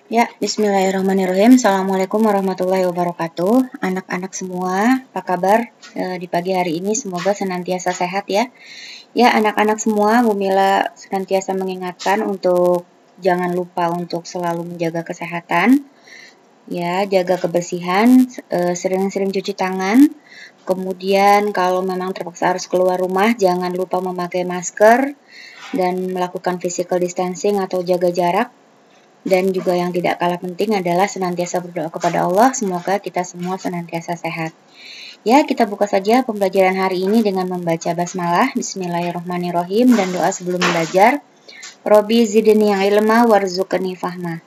Ya, bismillahirrahmanirrahim. Assalamualaikum warahmatullahi wabarakatuh. Anak-anak semua, apa kabar di pagi hari ini? Semoga senantiasa sehat ya. Ya, anak-anak semua, Bu Mila senantiasa mengingatkan untuk jangan lupa untuk selalu menjaga kesehatan. Ya, jaga kebersihan, sering-sering cuci tangan. Kemudian kalau memang terpaksa harus keluar rumah, jangan lupa memakai masker dan melakukan physical distancing atau jaga jarak. Dan juga yang tidak kalah penting adalah senantiasa berdoa kepada Allah, semoga kita semua senantiasa sehat. Ya, kita buka saja pembelajaran hari ini dengan membaca basmalah, bismillahirrahmanirrahim, dan doa sebelum belajar. Robi zidni ilma warzuqni fahma.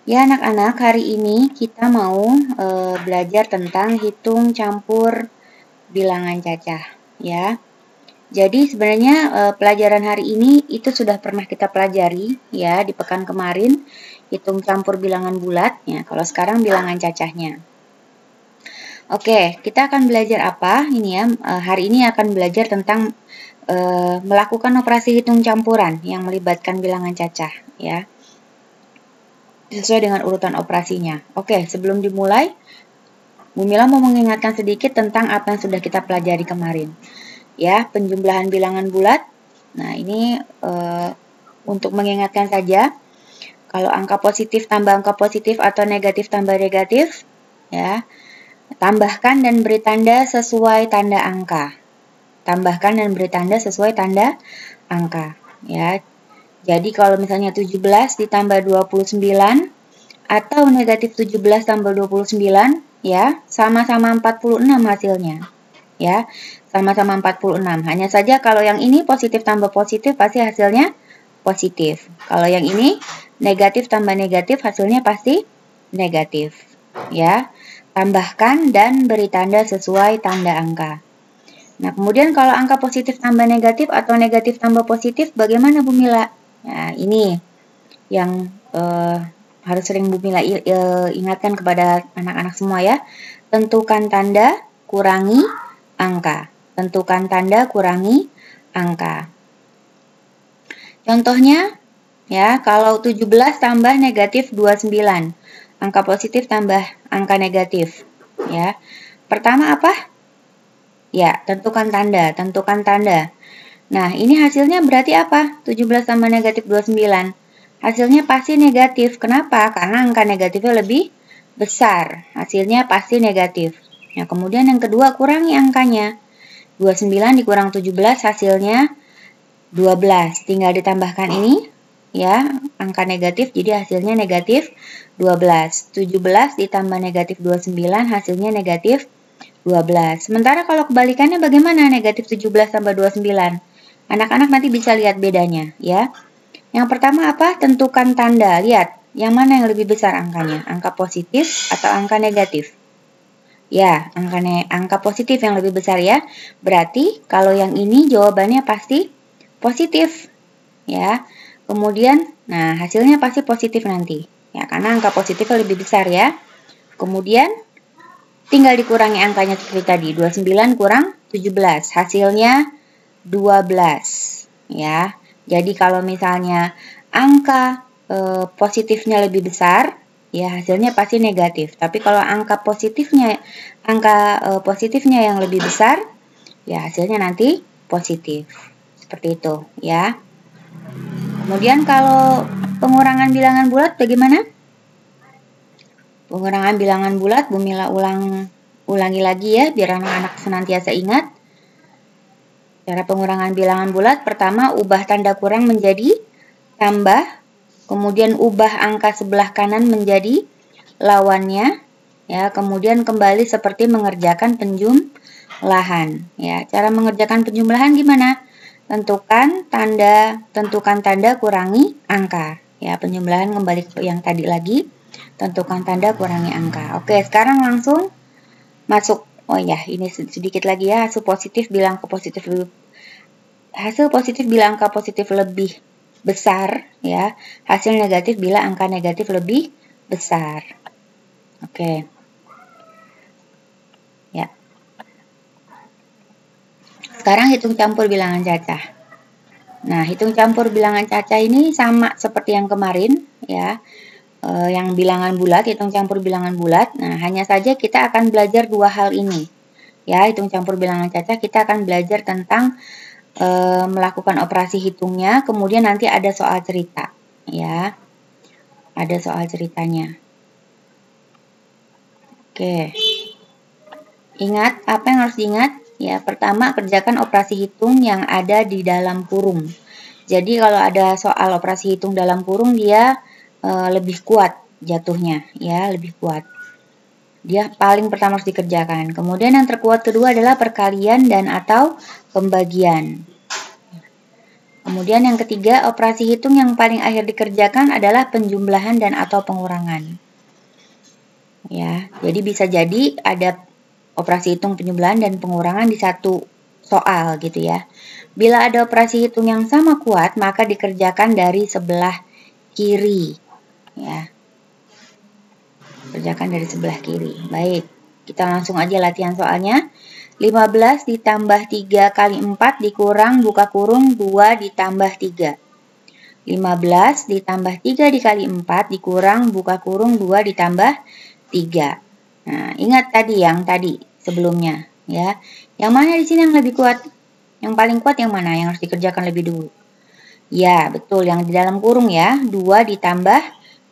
Ya anak-anak, hari ini kita mau belajar tentang hitung campur bilangan cacah. Ya, jadi sebenarnya pelajaran hari ini itu sudah pernah kita pelajari ya di pekan kemarin, hitung campur bilangan bulat ya. Kalau sekarang bilangan cacahnya. Oke, kita akan belajar apa ini ya? Hari ini akan belajar tentang melakukan operasi hitung campuran yang melibatkan bilangan cacah ya. Sesuai dengan urutan operasinya. Oke, sebelum dimulai, Bu Mila mau mengingatkan sedikit tentang apa yang sudah kita pelajari kemarin. Ya, penjumlahan bilangan bulat. Nah, ini untuk mengingatkan saja, kalau angka positif tambah angka positif atau negatif tambah negatif, ya, tambahkan dan beri tanda sesuai tanda angka. Tambahkan dan beri tanda sesuai tanda angka, ya. Jadi kalau misalnya 17 ditambah 29 atau negatif 17 tambah 29, ya, sama-sama 46 hasilnya. Ya, sama-sama 46. Hanya saja kalau yang ini positif tambah positif pasti hasilnya positif. Kalau yang ini negatif tambah negatif hasilnya pasti negatif. Ya, tambahkan dan beri tanda sesuai tanda angka. Nah, kemudian kalau angka positif tambah negatif atau negatif tambah positif bagaimana Bu Mila? Nah, ini yang harus sering Bu Mila ingatkan kepada anak-anak semua ya. Tentukan tanda, kurangi angka. Tentukan tanda, kurangi angka. Contohnya, ya, kalau 17 tambah negatif 29. Angka positif tambah angka negatif. Ya. Pertama apa? Ya, tentukan tanda. Tentukan tanda. Nah, ini hasilnya berarti apa? 17 tambah negatif 29. Hasilnya pasti negatif. Kenapa? Karena angka negatifnya lebih besar. Hasilnya pasti negatif. Nah, kemudian yang kedua, kurangi angkanya. 29 dikurang 17 hasilnya 12. Tinggal ditambahkan ini ya, angka negatif jadi hasilnya negatif 12. 17 ditambah negatif 29 hasilnya negatif 12. Sementara kalau kebalikannya bagaimana negatif 17 tambah 29? Anak-anak nanti bisa lihat bedanya ya. Yang pertama apa? Tentukan tanda. Lihat, yang mana yang lebih besar angkanya? Angka positif atau angka negatif? Ya, angka positif yang lebih besar ya. Berarti kalau yang ini jawabannya pasti positif. Ya. Kemudian, nah hasilnya pasti positif nanti. Ya, karena angka positifnya lebih besar ya. Kemudian tinggal dikurangi angkanya seperti tadi. 29 kurang 17. Hasilnya 12. Ya. Jadi kalau misalnya angka positifnya lebih besar, ya hasilnya pasti negatif. Tapi kalau angka positifnya yang lebih besar, ya hasilnya nanti positif. Seperti itu, ya. Kemudian kalau pengurangan bilangan bulat bagaimana? Pengurangan bilangan bulat Bu Mila ulangi lagi ya biar anak-anak senantiasa ingat. Cara pengurangan bilangan bulat, pertama ubah tanda kurang menjadi tambah, kemudian ubah angka sebelah kanan menjadi lawannya, ya, kemudian kembali seperti mengerjakan penjumlahan. Ya, cara mengerjakan penjumlahan gimana? Tentukan tanda, kurangi angka. Ya, penjumlahan kembali ke yang tadi lagi. Tentukan tanda, kurangi angka. Oke, sekarang langsung masuk. Oh ya, ini sedikit lagi ya, hasil positif bila angka positif lebih besar ya, hasil negatif bila angka negatif lebih besar. Oke. Ya. Sekarang hitung campur bilangan cacah. Nah, hitung campur bilangan cacah ini sama seperti yang kemarin ya. yang bilangan bulat, hitung campur bilangan bulat. Nah, hanya saja kita akan belajar dua hal ini. Ya, hitung campur bilangan cacah kita akan belajar tentang melakukan operasi hitungnya, kemudian nanti ada soal cerita. Ya, ada soal ceritanya. Oke. Ingat, apa yang harus diingat? Ya, pertama kerjakan operasi hitung yang ada di dalam kurung. Jadi kalau ada soal operasi hitung dalam kurung, dia lebih kuat jatuhnya, ya, lebih kuat. Dia paling pertama harus dikerjakan. Kemudian yang terkuat kedua adalah perkalian dan atau pembagian. Kemudian yang ketiga, operasi hitung yang paling akhir dikerjakan adalah penjumlahan dan atau pengurangan. Ya, jadi bisa jadi ada operasi hitung, penjumlahan, dan pengurangan di satu soal gitu ya. Bila ada operasi hitung yang sama kuat, maka dikerjakan dari sebelah kiri. Ya, kerjakan dari sebelah kiri. Baik, kita langsung aja latihan soalnya. 15 ditambah 3 kali 4 dikurang buka kurung 2 ditambah 3. 15 ditambah 3 dikali 4 dikurang buka kurung 2 ditambah 3. Nah, ingat tadi yang tadi sebelumnya, ya. Yang mana di sini yang lebih kuat? Yang paling kuat yang mana? Yang harus dikerjakan lebih dulu. Ya, betul, yang di dalam kurung ya. 2 ditambah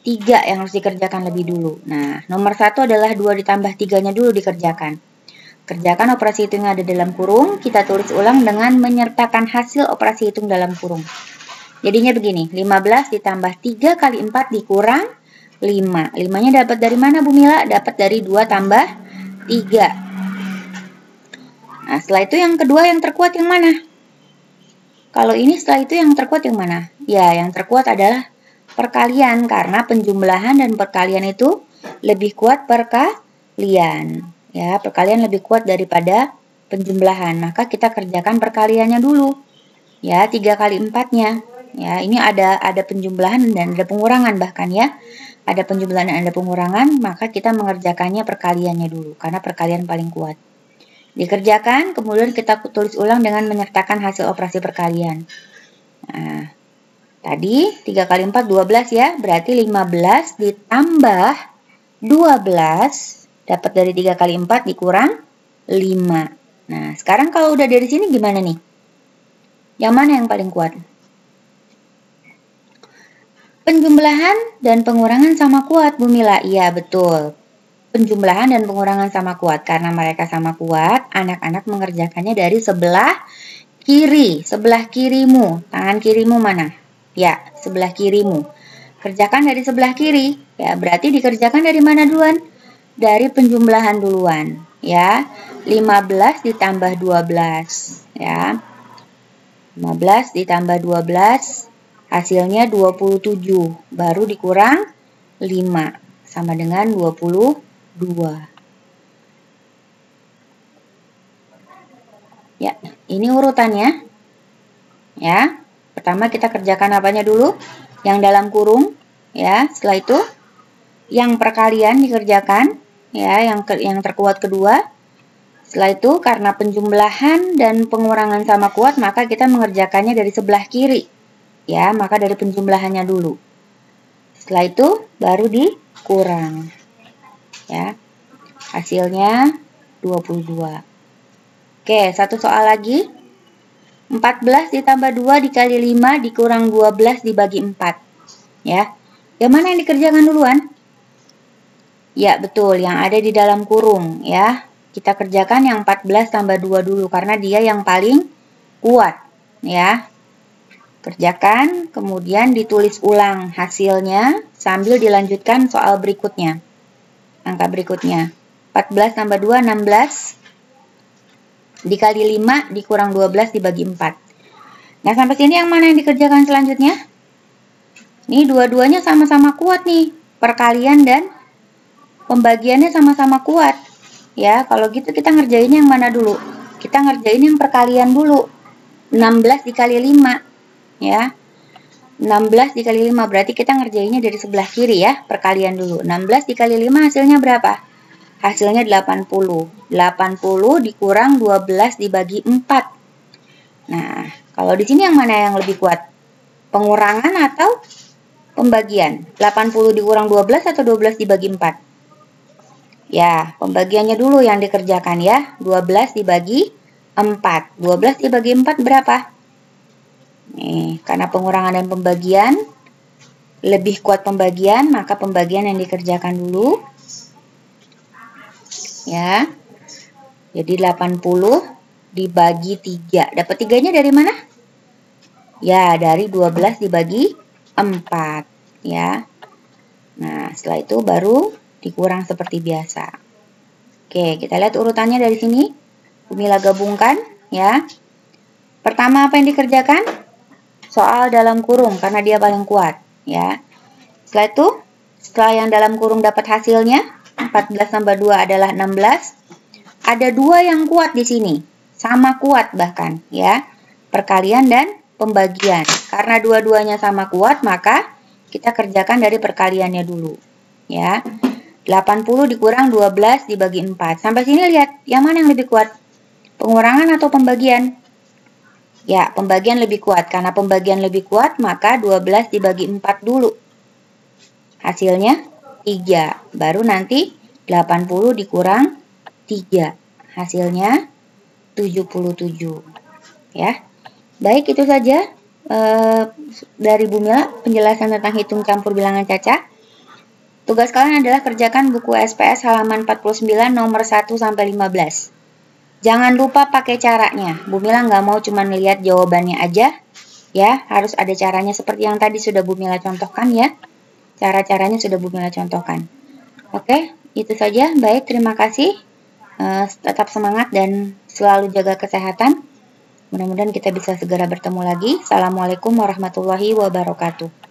3 yang harus dikerjakan lebih dulu. Nah, nomor 1 adalah 2 ditambah 3-nya dulu dikerjakan. Kerjakan operasi hitung yang ada dalam kurung, kita tulis ulang dengan menyertakan hasil operasi hitung dalam kurung. Jadinya begini, 15 ditambah 3 kali 4 dikurang 5. 5-nya dapat dari mana Bu Mila? Dapat dari 2 tambah 3. Nah, setelah itu yang kedua yang terkuat yang mana? Kalau ini setelah itu yang terkuat yang mana? Ya, yang terkuat adalah perkalian, karena penjumlahan dan perkalian itu lebih kuat perkalian. Ya, perkalian lebih kuat daripada penjumlahan. Maka kita kerjakan perkaliannya dulu. Ya, 3 kali 4-nya. Ya, ini ada penjumlahan dan ada pengurangan bahkan ya. Ada penjumlahan dan ada pengurangan, maka kita mengerjakannya perkaliannya dulu karena perkalian paling kuat. Dikerjakan, kemudian kita tulis ulang dengan menyertakan hasil operasi perkalian. Nah, tadi 3 kali 4, 12 ya. Berarti 15 ditambah 12 dapat dari 3 kali 4 dikurang 5. Nah, sekarang kalau udah dari sini gimana nih? Yang mana yang paling kuat? Penjumlahan dan pengurangan sama kuat, Bu Mila. Iya, betul. Penjumlahan dan pengurangan sama kuat. Karena mereka sama kuat, anak-anak mengerjakannya dari sebelah kiri. Sebelah kirimu. Tangan kirimu mana? Ya, sebelah kirimu. Kerjakan dari sebelah kiri. Ya, berarti dikerjakan dari mana duluan? Dari penjumlahan duluan. Ya, 15 ditambah 12. Ya, 15 ditambah 12. Hasilnya 27. Baru dikurang 5. Sama dengan 22. Ya, ini urutannya. Ya, pertama kita kerjakan apanya dulu? Yang dalam kurung, ya. Setelah itu, yang perkalian dikerjakan, ya, yang terkuat kedua. Setelah itu, karena penjumlahan dan pengurangan sama kuat, maka kita mengerjakannya dari sebelah kiri. Ya, maka dari penjumlahannya dulu. Setelah itu, baru dikurang. Ya, hasilnya 22. Oke, satu soal lagi. 14 ditambah 2 dikali 5 dikurang 12 dibagi 4. Ya, yang mana yang dikerjakan duluan? Ya, betul, yang ada di dalam kurung. Ya, kita kerjakan yang 14 tambah 2 dulu, karena dia yang paling kuat. Ya, kerjakan, kemudian ditulis ulang hasilnya sambil dilanjutkan soal berikutnya. Angka berikutnya. 14 tambah 2, 16. Dikali 5 dikurang 12 dibagi 4. Nah, sampai sini yang mana yang dikerjakan selanjutnya? Ini dua-duanya sama-sama kuat nih. Perkalian dan pembagiannya sama-sama kuat. Ya, kalau gitu kita ngerjain yang mana dulu? Kita ngerjain yang perkalian dulu. 16 dikali 5. Ya, 16 dikali 5 berarti kita ngerjainnya dari sebelah kiri ya, perkalian dulu. 16 dikali 5 hasilnya berapa? Hasilnya 80. 80 dikurang 12 dibagi 4. Nah, kalau di sini yang mana yang lebih kuat? Pengurangan atau pembagian. 80 dikurang 12 atau 12 dibagi 4? Ya, pembagiannya dulu yang dikerjakan ya. 12 dibagi 4. 12 dibagi 4 berapa? Nih, karena pengurangan dan pembagian, lebih kuat pembagian, maka pembagian yang dikerjakan dulu. Ya. Jadi 80 dibagi 3. Dapat 3-nya dari mana? Ya, dari 12 dibagi 4. Ya. Nah, setelah itu baru dikurang seperti biasa. Oke, kita lihat urutannya dari sini. Bumila gabungkan, ya. Pertama apa yang dikerjakan? Soal dalam kurung, karena dia paling kuat, ya. Setelah itu, setelah yang dalam kurung dapat hasilnya, 14 tambah 2 adalah 16. Ada 2 yang kuat di sini, sama kuat bahkan, ya. Perkalian dan pembagian. Karena dua-duanya sama kuat, maka kita kerjakan dari perkaliannya dulu, ya. 80 dikurang 12 dibagi 4. Sampai sini lihat, yang mana yang lebih kuat? Pengurangan atau pembagian? Ya, pembagian lebih kuat. Karena pembagian lebih kuat, maka 12 dibagi 4 dulu. Hasilnya 3. Baru nanti 80 dikurang 3. Hasilnya 77. Ya. Baik, itu saja dari Bumila penjelasan tentang hitung campur bilangan caca. Tugas kalian adalah kerjakan buku SPS halaman 49 nomor 1 sampai 15. Jangan lupa pakai caranya. Bumila nggak mau cuma lihat jawabannya aja. Ya, harus ada caranya seperti yang tadi sudah Bumila contohkan ya. Cara-caranya sudah Bumila contohkan. Oke, itu saja. Baik, terima kasih. Tetap semangat dan selalu jaga kesehatan. Mudah-mudahan kita bisa segera bertemu lagi. Assalamualaikum warahmatullahi wabarakatuh.